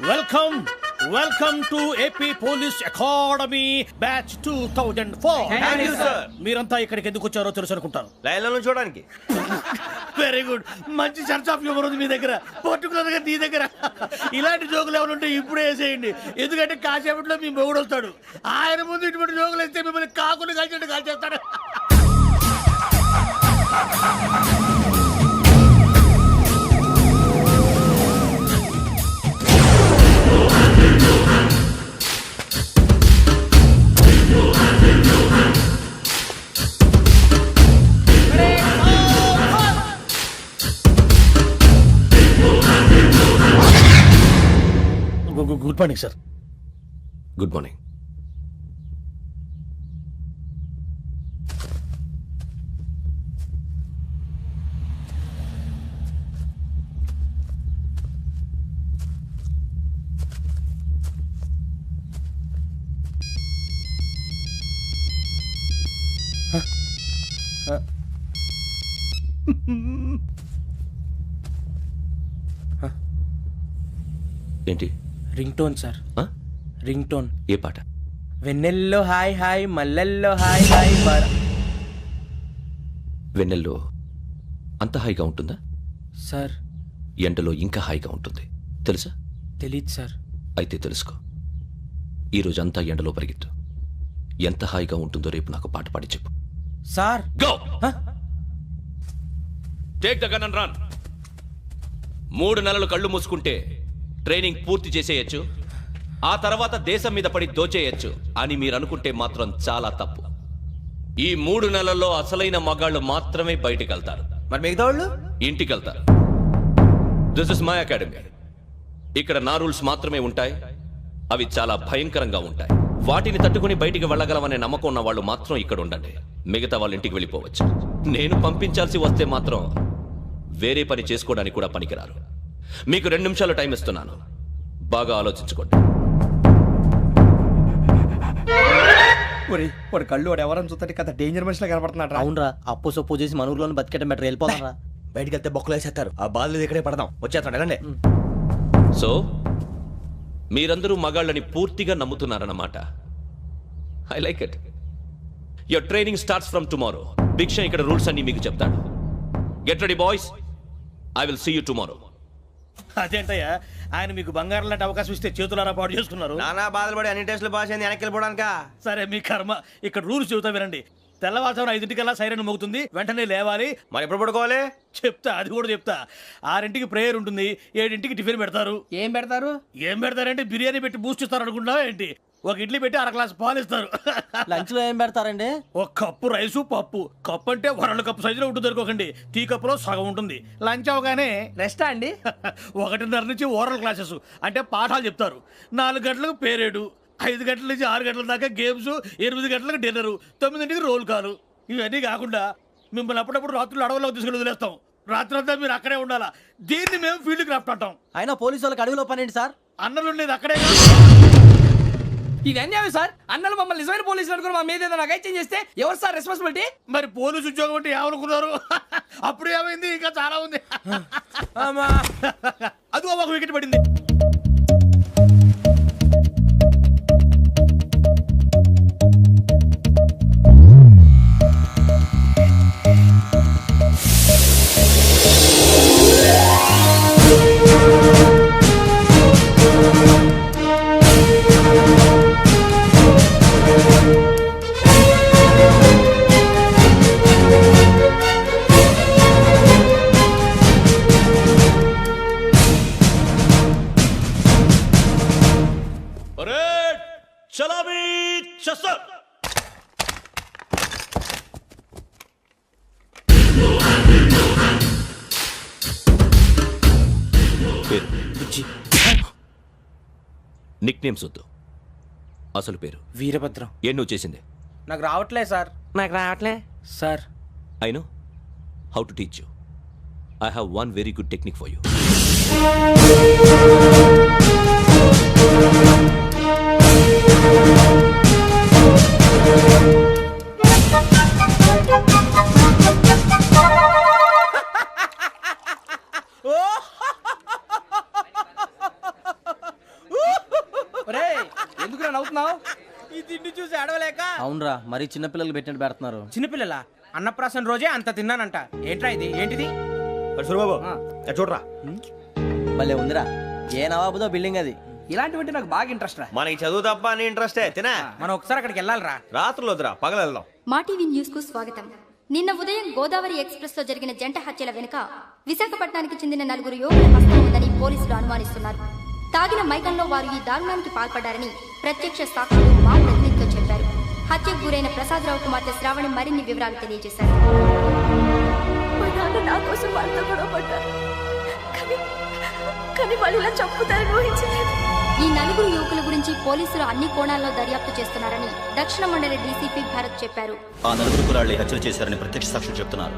Welcome welcome to AP police academy batch 2004. మీరంతా ఇక్కడికి ఎందుకు వచ్చారో తెలుసు అనుకుంటాను. లైన్లను చూడడానికి. Very good. మంచి చర్చ్ ఆఫ్ హ్యూమర్ ఉంది మీ దగ్గర, పర్టికులర్ గా నీ దగ్గర. ఇలాంటి జోకులు ఏమైనా ఉంటే ఇప్పుడే వేసేయండి, ఎందుకంటే కాసేపట్లో మీ మొగుడు వస్తాడు. ఆయన ముందు ఇటువంటి జోకులు వేస్తే మిమ్మల్ని కాకులు కాల్చేట్టు కాల్చేస్తాడు. Good morning sir. Good morning. ఏంటి? Ring tone sir. Ring tone. ఏ పాట? వెన్నెల్లో హాయ్ హాయ్ మల్లెల్లో హాయ్ హాయ్ బార. వెన్నెల్లో అంత హాయిగా ఉంటుందా సార్? ఎండలో ఇంకా హాయిగా ఉంటుంది తెలుసా? తెలీదు సార్. అయితే తెలుసుకో. ఈరోజు అంతా ఎండలో పరిగెత్తు. ఎంత హాయిగా ఉంటుందో రేపు నాకు పాట పాడి చెప్పు. Sir go. Take the gun and run. 3 నెలలు కళ్ళు మూసుకుంటే ట్రైనింగ్ పూర్తి చేసేయచ్చు, ఆ తర్వాత దేశం మీద పడి దోచేయచ్చు అని మీరు అనుకుంటే మాత్రం చాలా తప్పు. ఈ 3 నెలల్లో అసలైన మగాళ్ళు మాత్రమే బయటికి వెళ్తారు. మరి మిగతా వాళ్ళు ఇంటికి వెళ్తారు. This is my academy. ఇక్కడ నా రూల్స్ మాత్రమే ఉంటాయి. అవి చాలా భయంకరంగా ఉంటాయి. వాటిని తట్టుకుని బయటికి వెళ్ళగలమనే నమ్మకం ఉన్న వాళ్ళు మాత్రం ఇక్కడ ఉండండి. మిగతా వాళ్ళు ఇంటికి వెళ్ళిపోవచ్చు. నేను పంపించాల్సి వస్తే మాత్రం వేరే పని చేసుకోవడానికి కూడా పనికిరారు. మీకు 2 నిమిషాలు టైం ఇస్తున్నాను, బాగా ఆలోచించుకోండి. వాడు కళ్ళు వాడు ఎవరైనా చూస్తే కదా డేంజర్ మనిషిలో కనపడుతున్నాడు. అవునరా, అప్పు సొప్పు చేసి మన ఊర్లో బతికేయడం బెటర్. వెళ్ళిపోతారా? బయటికి వెళ్తే బొక్కలు వేసేస్తారు. ఆ బాధలు ఇక్కడే పడదాం. వచ్చేస్తాడు ఎలాండి. సో మీరందరూ మగాళ్ళని పూర్తిగా నమ్ముతున్నారన్నమాట. I like it. Your training starts from tomorrow. Bhiksha ఇక్కడ రూల్స్ అన్ని మీకు చెప్తాడు. Get ready boys, I will see you tomorrow. అదేంటయ్యా, ఆయన మీకు బంగారం లాంటి అవకాశం ఇస్తే చేతులారా పాటు చేసుకున్నారు. నానా బాధలు పడి అన్ని టెస్టులు పాస్ అయింది, వెనక్కి వెళ్ళిపోవడానికా? సరే మీ కర్మ. ఇక్కడ రూల్స్ చెబుతా వినండి. తెల్లవారుజామున 5 సైరన్ మోగుతుంది, వెంటనే లేవాలి. మరి ఎప్పుడు పడుకోవాలి? చెప్తా, అది కూడా చెప్తా. 6 ప్రేయర్ ఉంటుంది, 7 టిఫిన్ పెడతారు. ఏం పెడతారు? ఏం పెడతారంటే బిర్యానీ పెట్టి బూస్ట్ ఇస్తారు అనుకుంటున్నావా ఏంటి? ఒక ఇడ్లీ పెట్టి 1/2 గ్లాస్ పాలు ఇస్తారు. లంచ్ లో ఏం పెడతారండి? ఒక కప్పు రైసు పప్పు. కప్పు అంటే 2 కప్పు సైజులో ఉంటుంది అనుకోకండి. టీ కప్పులో సగం ఉంటుంది. లంచ్ అవగానే రెస్టా అండి? 1:30 నుంచి ఓరల్ క్లాసెస్ అంటే పాఠాలు చెప్తారు. 4 గంటలకు పేరేడు, 5 గంటల నుంచి 6 గంటల దాకా గేమ్స్, 8 గంటలకు డిన్నర్, 9 రోల్ కాలు. ఇవన్నీ కాకుండా మిమ్మల్ని అప్పుడప్పుడు రాత్రులు అడవుల్లో తీసుకెళ్ళి వదిలేస్తాం. రాత్రంతా మీరు అక్కడే ఉండాలా. దీన్ని మేము ఫీల్డ్ క్రాఫ్ట్ అంటాం. అయినా పోలీసు వాళ్ళకి అడవిలో పని ఏంటి సార్? అన్నలు ఉండేది అక్కడే. ఇది అన్యాయం సార్. అన్నలు మమ్మల్ని నిజమైన పోలీసులు అనుకుని మా మీద ఏదైనా అగైత్యం చేస్తే ఎవరు సార్ రెస్పాన్సిబిలిటీ? మరి పోలీసు ఉద్యోగం అంటే ఏమనుకున్నారు? అప్పుడు ఏమైంది? ఇంకా చాలా ఉంది. అదిగో ఒక వికెట్ పడింది. నిక్ నేమ్స్ వద్దు, అసలు పేరు. వీరభద్రం. ఏం నువ్వు చేసింది? నాకు రావట్లే సార్. నాకు రావట్లే sir. I know how to teach you. I have one very good technique for you. ఏంట్రా నవ్వుతున్నావు? ఈ తిండి చూసి అడవలేక. అవునరా, మరి చిన్నపిల్లలు పెట్టినట్టు పెడుతున్నారు. చిన్నపిల్లల అన్నప్రాసన రోజే అంత తిన్నానంట. ఏంట్రా ఇది? ఏంటిది? సూరిబాబు చూడరా, భలే ఉందిరా. ఏ నవాబుదో బిల్డింగ్ అది. ఇలాంటివంటే నాకు బాగా ఇంట్రెస్ట్ రా. మనకి చదువు తప్ప అని ఇంట్రెస్టే తినా. మనం ఒకసారి అక్కడికి వెళ్ళాలిరా. రాత్రులు వద్దురా, పగలు వెళ్దాం. మా టీవీ న్యూస్ కు స్వాగతం. నిన్న ఉదయం గోదావరి ఎక్స్ప్రెస్ లో జరిగిన జంట హత్యల వెనుక విశాఖపట్నానికి చెందిన 4 యువకుల హస్తం ఉందని పోలీసులు అనుమానిస్తున్నారు. తాగిన మైకంలో వారు ఈ దారుణానికి పాల్పడ్డారని ప్రత్యక్ష సాక్షులు మా ప్రతినిధితో చెప్పారు. హత్యకు గురైన ప్రసాదరావు కుమార్తె శ్రావణి మరిన్ని వివరాలు తెలియజేశారు. మా నాన్న నా కోసం వాళ్ళతో గొడవ పడ్డారు. కానీ వాళ్ళు ఇలా చంపుతారని ఊహించలేదు. ఈ 4 యువకుల గురించి పోలీసులు అన్ని కోణాల్లో దర్యాప్తు చేస్తున్నారని దక్షిణ మండలి డీసీపీ భరత్ చెప్పారు. ఆ 4 కురాళ్ళు హత్యలు చేశారని ప్రత్యక్ష సాక్షులు చెప్తున్నారు.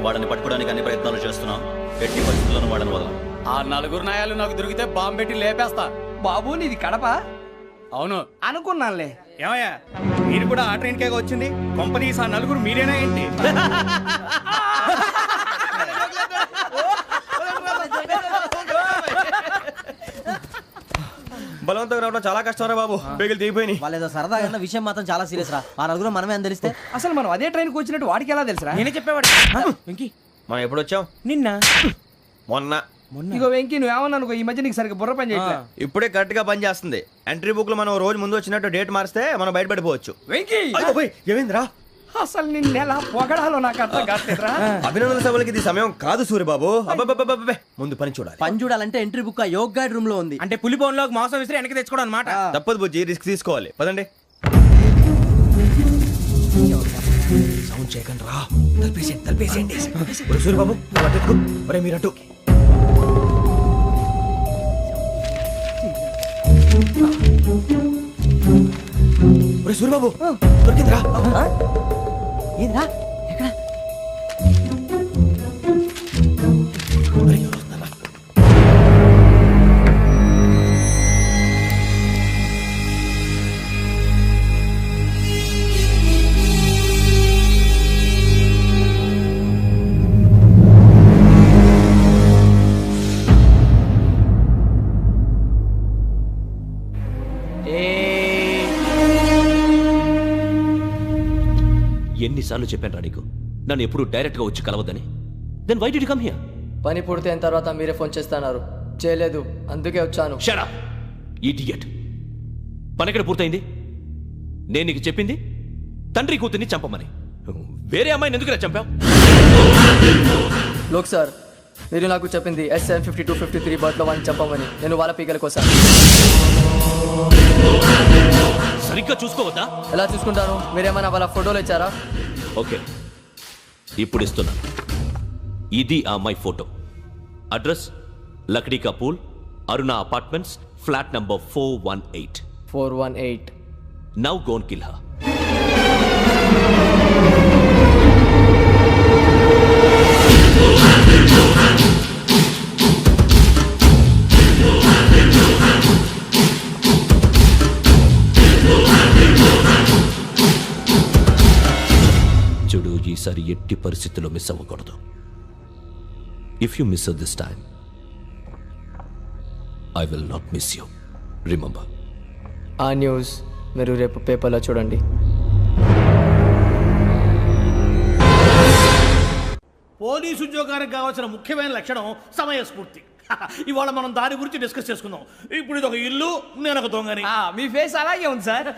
వాళ్ళని పట్టుకోవడానికి అన్ని ప్రయత్నాలు చేస్తున్నాం. ఎట్టి పరిస్థితుల్లోనూ వాళ్ళని వదలం. ఆ 4 నాయాలు నాకు దొరికితే బాంబు పెట్టి లేపేస్తా. బాబు నీది కడప? అవును అనుకున్నానులే. ఏమయ్యా, మీరు కూడా ఆ ట్రైన్ కేగా వచ్చింది? కంపెనీస్ ఆ 4 మీరేనా ఏంటి? బలవంతంగా రావడం చాలా కష్టం రా బాబు. పేగులు దిగిపోయినాయి. వాళ్ళేదో సరదాగా అన్న విషయం మాత్రం చాలా సీరియస్ రా. ఆ 4 మనమే అని తెలిస్తే. అసలు మనం అదే ట్రైన్కి వచ్చినట్టు వాడికి ఎలా తెలుసురా? నేనే చెప్పేవాడు. వెంకీ, మనం ఎప్పుడు వచ్చాం? నిన్న మొన్న. ఇగో వెంకీ, నువ్వేమన్నా అనుకో, ఈ మధ్య నీకు సరిగ్గా బుర్ర పని చేయట్లేదు. ఇప్పుడే కరెక్ట్ గా పని చేస్తుంది. ఎంట్రీ బుక్ లో మనం రోజు ముందు వచ్చినట్టు డేట్ మారిస్తే మనం బయటపడిపోవచ్చు. వెంకీ, ఏమైందిరా? అసలు నిన్న ఎలా పొగడాలో నాకు అర్థం కాట్లేదురా. అభినందన సభలకి ఇది సమయం కాదు సూరిబాబు. అబ్బబ్బబ్బబ్బబ్బే, ముందు పని చూడాలి. పని చూడాలంటే ఎంట్రీ బుక్ ఆ యోగ్ గైడ్ రూమ్ లో ఉంది. అంటే పులి బోన్లోకి మాంసం విసిరి వెనక్కి తెచ్చుకోవడం అనమాట. తప్పదు బుజ్జి, రిస్క్ తీసుకోవాలి. పదండి. సౌండ్ చేయకండి రా. తలపేసేయండి. సూరిబాబు మీరు అటు. సూరిబాబు దొరికిందిరా. ఏంద్రా ఎక్కడ? ఎన్నిసార్లు చెప్పాను రా నీకు, నన్ను ఎప్పుడు డైరెక్ట్ గా వచ్చి కలవద్దని. Then why did you come here? పని పూర్తయిన తర్వాత మీరే ఫోన్ చేస్తున్నారు. చేయలేదు, అందుకే వచ్చాను. Shut up idiot. పని ఎక్కడ పూర్తయింది? నేను నీకు చెప్పింది తండ్రి కూతుర్ని చంపమని. వేరే అమ్మాయిని ఎందుకు చంపావు? లోక్ సార్, మీరు నాకు చెప్పింది SM5253 బర్త్లో వాడిని చంపమని. నేను వాళ్ళ పీకల కోసం. సరిగ్గా చూసుకోవద్దా? ఎలా చూసుకుంటాను? మీరేమైనా వాళ్ళ ఫోటోలు ఇచ్చారా? ఓకే, ఇప్పుడు ఇస్తున్నా. ఇది ఆ అమ్మాయి ఫోటో. అడ్రస్ లక్డీ కా pool, Aruna apartments, flat number 418. 418. Now go and kill her. చూడు, ఈసారి ఎట్టి పరిస్థితుల్లో మిస్ అవ్వకూడదు. If you miss this time, I will not miss you. Remember. ఆ న్యూస్ మీరు రేపు పేపర్లో చూడండి. పోలీసు ఉద్యోగానికి కావాల్సిన ముఖ్యమైన లక్షణం సమయస్ఫూర్తి. ఇవాళ మనం దాని గురించి డిస్కస్ చేసుకుందాం. ఇప్పుడు ఇది ఒక ఇల్లు, నేను ఒక దొంగని. మీ ఫేస్ అలాగే ఉంది సార్.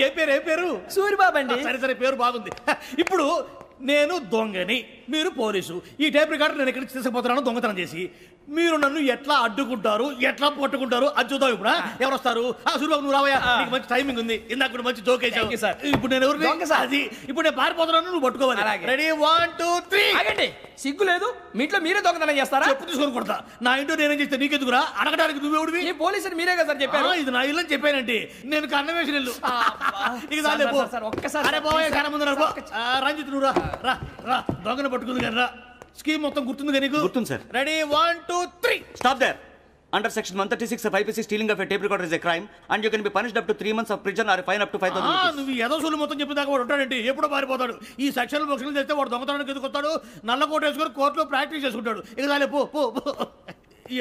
ఏ పేరు? సూరిబాబు అండి. సరే పేరు బాగుంది. ఇప్పుడు నేను దొంగని, మీరు పోలీసు. ఈ టైప్ రికార్డు నేను ఎక్కడికి తీసుకుపోతున్నాను దొంగతనం చేసి. మీరు నన్ను ఎట్లా అడ్డుకుంటారు, ఎట్లా పట్టుకుంటారు అది చూద్దాం. ఇప్పుడు ఎవరు వస్తారు? సూరిబాబు నువ్వు రావయ్యా, నీకు మంచి టైమింగ్ ఉంది. ఇందాక కూడా మంచి జోక్ వేసావు సార్. ఇప్పుడు నేను ఎవరు? అది ఇప్పుడు నేను పారిపోతున్నాను, నువ్వు పట్టుకోవాలి. రెడీ 1 2 3. ఆగండి, సిగ్గు లేదు? మీ ఇంట్లో మీరే దొంగతనం చేస్తారా? చెప్పు తీసుకొని కొడతా. నా ఇంట్లో నేనేం చేస్తే నీకెందుకురా? అడగడానికి నువ్వెవడివి? ఈ పోలీసులు మీరే కదా సార్ చెప్పారు. ఇది నా ఇల్లు అని చెప్పానండి. నేను కన్న వేసిన ఇల్లు. ఇక చాలే పో. ఒక్కసారి అరే బాబాయ్, కన్న ముందు రంజిత్ నువ్వు రా రా. దొంగను పట్టుకుంది కానీ రా. స్కీమ్ మొత్తం గుర్తుంది నీకు? గుర్తుంది sir. Ready 1 2 3. Stop there. Under section 136 of IPC, stealing of a tape recorder is a crime and you can be punished up to 3 months of prison or a fine up to 5,000 rupees. నువ్వు ఏదో సొల్లు మొత్తం చెప్పిన దాకా వాడు ఉంటాడండి. ఎప్పుడో పారిపోతాడు. ఈ సెక్షన్ బొక్షన్లు చేస్తే వాడు దొంగతనానికి ఎందుకు వస్తాడు? నల్ల కోట వేసుకొని కోర్టులో ప్రాక్టీస్ చేసుకుంటాడు. ఇక చాలే పో.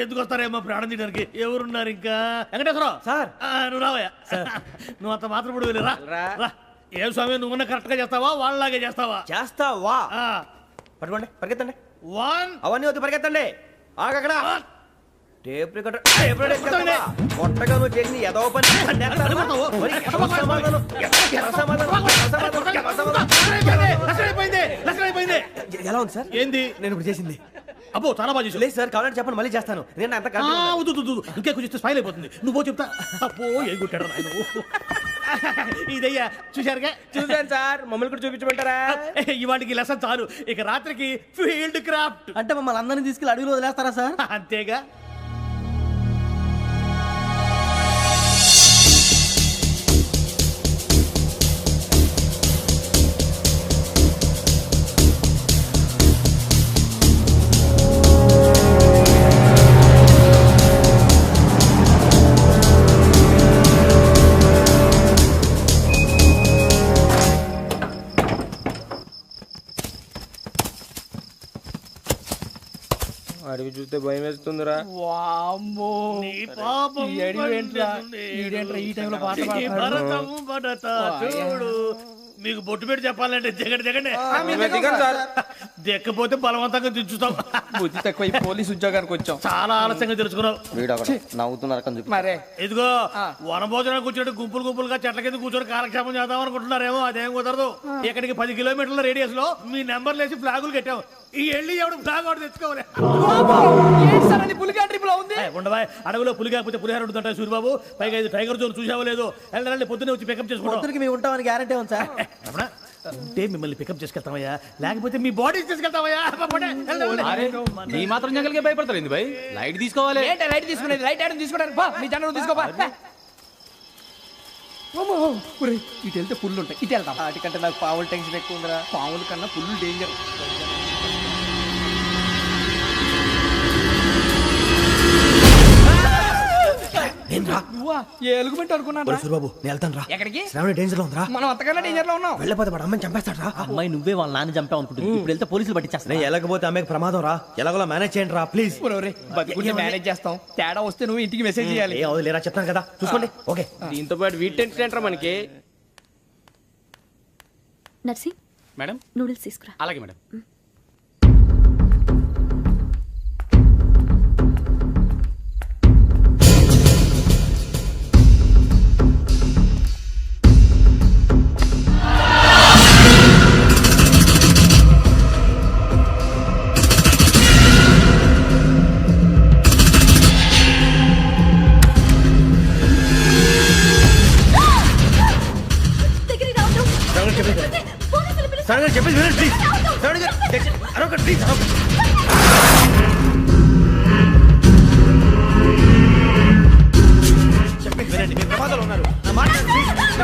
ఎందుకు వస్తారేమో ప్రాణం తీయడానికి ఎవరున్నారు ఇంకా వెంకటేశ్వరరావు సార్. నువ్వు రావయ్యా నువ్వు అంత మాత్రం ఇప్పుడు వెళ్ళి రా ఏం స్వామి నువ్వున్న కరెక్ట్ గా చేస్తావా వాళ్ళలాగే చేస్తావా చేస్తావా పట్టుకోండి పరిగెత్తండి 1 అవన్నీ వద్దు పరిగెత్తండి ఆగక్కడ టేప్ రికార్డర్ కొత్తగా నువ్వు చేసిన ఏదో పని మరి ఎవరి సమాధానం? ఎవరి సమాధానం? ఎలా ఉంది సార్ ఏంది నేను ఇప్పుడు చేసింది? అబ్బో చాలా బాగా చేసావు. లేదు సార్ కావాలంటే చెప్పండి మళ్ళీ చేస్తాను నేను అంత ఇంకే కొంచెం స్మైల్ అయిపోతుంది నువ్వు చెప్తా అబ్బో ఏం కొట్టాడు నాయన ఇదయ్యా చూశారుగా చూసాను సార్ మమ్మల్ని కూడా చూపించమంటారా? ఇవాటికి లెసన్ చాలు ఇక రాత్రికి ఫీల్డ్ క్రాఫ్ట్ అంటే మమ్మల్ని అందరినీ తీసుకెళ్ళి అడుగులో వదిలేస్తారా సార్? అంతేగా. అడిగి చూస్తే భయం వేస్తుందిరా. వామ్మో నీ పాపం ఈ అడవి ఏంట్రా? పండుతుంది. ఈడేంట్రా ఈ టైంలో పాట ఈ పాడుతున్నాడు? భరతము భరత చూడు మీకు బొట్టు పెట్టి చెప్పాలంటే జగండి దెక్కపోతే బలవంతంగా దించుతాం. బుద్ధి తక్కువ ఈ పోలీస్ ఉద్యోగానికి వచ్చాం. చాలా ఆలస్యంగా తెలుసుకున్నావు. నవ్వుతున్నారు మరే ఇదిగో వనభోజనం కూర్చొని గుంపులుగా చెట్ల కింద కూర్చొని కాలక్షేపం చేద్దాం అనుకుంటున్నారేమో అదేం కుదరదు. ఇక్కడికి 10 కిలోమీటర్ల రేడియస్ లో మీ నెంబర్లు వేసి ఫ్లాగులు కట్టాం. ఈ వెళ్ళి ఎవడు ఫ్లాగ్ ఒకటి తెచ్చుకోవాలి. పులిగా ట్రిప్ లో ఉంది. ఉండవా అడవిలో పులి కాకపోతే పులిహార ఉంటుంటాయి సూరిబాబు. పైగా ఇది టైగర్ జోన్ చూసావో లేదో వెళ్ళండి పొద్దున్నే వచ్చి పికప్ చేసుకుంటాం. మేము ఉంటామని గ్యారంటీ ఉంది సార్. ఉంటే మిమ్మల్ని పికప్ చేసుకెళ్తామయ్యా లేకపోతే మీ బాడీ తీసుకెళ్తామయ్యా. ఈ మాత్రం జంగల్కే భయపడతారు భయ్ లైట్ తీసుకోవాలి. ఏంటి లైట్ తీసుకునేది? లైట్ ఆడని తీసుకోవడానికి బా మీ జనరు తీసుకోబా. ఇటు వెళ్తే పుల్లు ఉంటాయి ఇటు వెళ్తాం. వాటికంటే నాకు పావులు టెన్షన్ ఎక్కువ ఉందిరా. పాముల కన్నా పుల్లు డేంజర్. నువ్వా ఏ ఎలుగుబెట్టి అనుకున్నాను. సూరిబాబు నేను వెళ్తాను రా. ఎక్కడికి? శ్రావణి డేంజర్ లో ఉందిరా. మనం అంతకన్నా డేంజర్ లో ఉన్నాం. వెళ్ళపోతే వాడు అమ్మని చంపేస్తాడు రా. అమ్మాయి నువ్వే వాళ్ళ నాన్న చంపావు అనుకుంటుంది. ఇప్పుడు వెళ్తే పోలీసులు పట్టించేస్తా. నేను వెళ్ళకపోతే అమ్మకి ప్రమాదం రా. ఎలాగోలా మేనేజ్ చేయండి రా ప్లీజ్. బతుకుంటే మేనేజ్ చేస్తాం. తేడా వస్తే నువ్వు ఇంటికి మెసేజ్ చేయాలి. ఏ అవుదు లేరా చెప్తాను కదా చూసుకోండి. ఓకే దీంతో పాటు వీటి టెన్షన్ ఏంట్రా మనకి. నర్సి మేడం నూడిల్స్ తీసుకురా. అలాగే మేడం. దగ్గరికి రావద్దు. పోలీసులు పిలుస్తారు. శ్రావణి గారు చెప్పేది వినండి ప్లీజ్. శ్రావణి గారు అరొకటి ప్లీజ్. చెప్పేది వినండి మీరు ప్రమాదాలు ఉన్నారు. నా మాట వినండి, ప్లీజ్.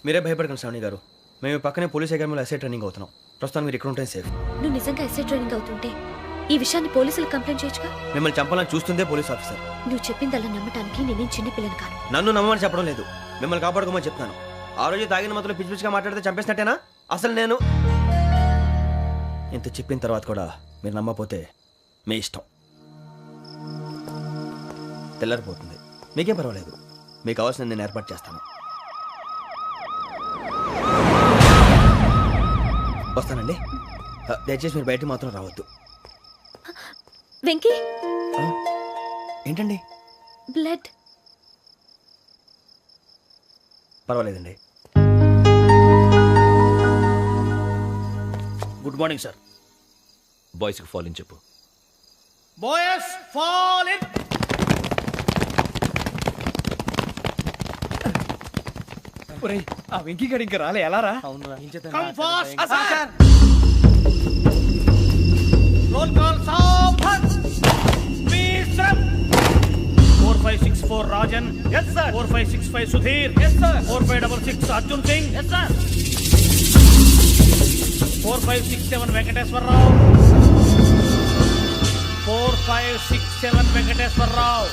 మీరే భయపడకండి శ్రావణి గారు. మేము పక్కనే పోలీస్ అకాడమీలో ఎస్ఐ ట్రైనింగ్ అవుతున్నాం. ప్రస్తుతం మీరు ఇక్కడ ఉంటే సేఫ్. నువ్వు నిజంగా ఎస్ఐ ట్రైనింగ్ అవుతుంటే ఈ విషయాన్ని పోలీసులకు కంప్లైంట్ చేయొచ్చుగా. మిమ్మల్ని చంపాలని చూస్తుందే పోలీస్ ఆఫీసర్. నువ్వు చెప్పిందల్లా నమ్మటానికి నేనేం చిన్నపిల్లని కాను. నన్ను నమ్మమని చెప్పడం లేదు, మిమ్మల్ని కాపాడుకోమని చెప్తాను. ఆ రోజు తాగిన మత్తులో పిచ్చి పిచ్చిగా మాట్లాడితే చంపేసినట్టేనా? అసలు నేను ఇంత చెప్పిన తర్వాత కూడా మీరు నమ్మపోతే మీ ఇష్టం. తెల్లారిపోతుంది, మీకేం పర్వాలేదు. మీకు కావాల్సింది నేను ఏర్పాటు చేస్తాను. వస్తానండి. దయచేసి మీరు బయటకు మాత్రం రావద్దు. వెంకీ ఏంటండి? బ్లడ్. పర్వాలేదండి. Good morning sir. బాయ్స్కి ఫాలోయింగ్ చెప్పు. Boys fall in. ఒరేయ్ ఆ వెంకీ గడి ఇంకా రాలే ఎలా రా? Come fast. రోల్ కాల్ సావధాన్. విశ్రం. 4564 Rajan. Yes, sir. 4565 Sudhir. Yes, sir. 4566 Arjun Singh. Yes, sir. 4567 Venkateswararao. 4567 Venkateswararao.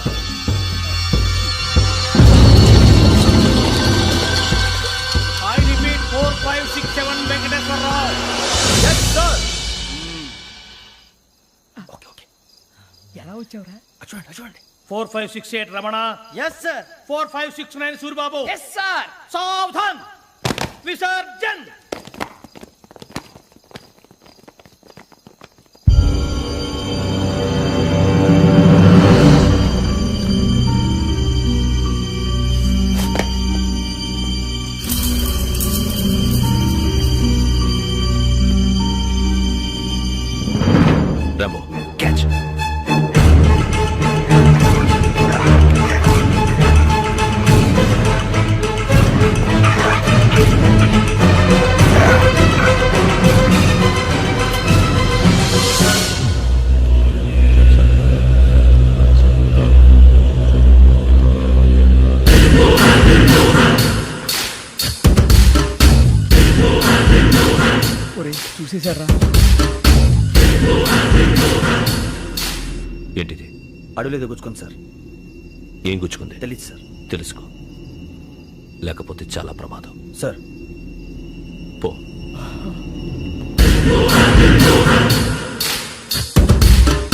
I repeat 4567 Venkateswararao. Yes, sir. ఎలా వచ్చావురా? చూడండి 4568 Ramana. Yes, sir. 4569 Suribabu. Yes sir. సావధాన్. విసర్జన్. Rambo catch. ఒరేయ్ చూసేశారా? ఏంటిది? అడుగులేదు గుచ్చుకోండి సార్. ఏం గుచ్చుకుంది? తెలీదు సార్. తెలుసుకో, లేకపోతే చాలా ప్రమాదం. సార్ పో.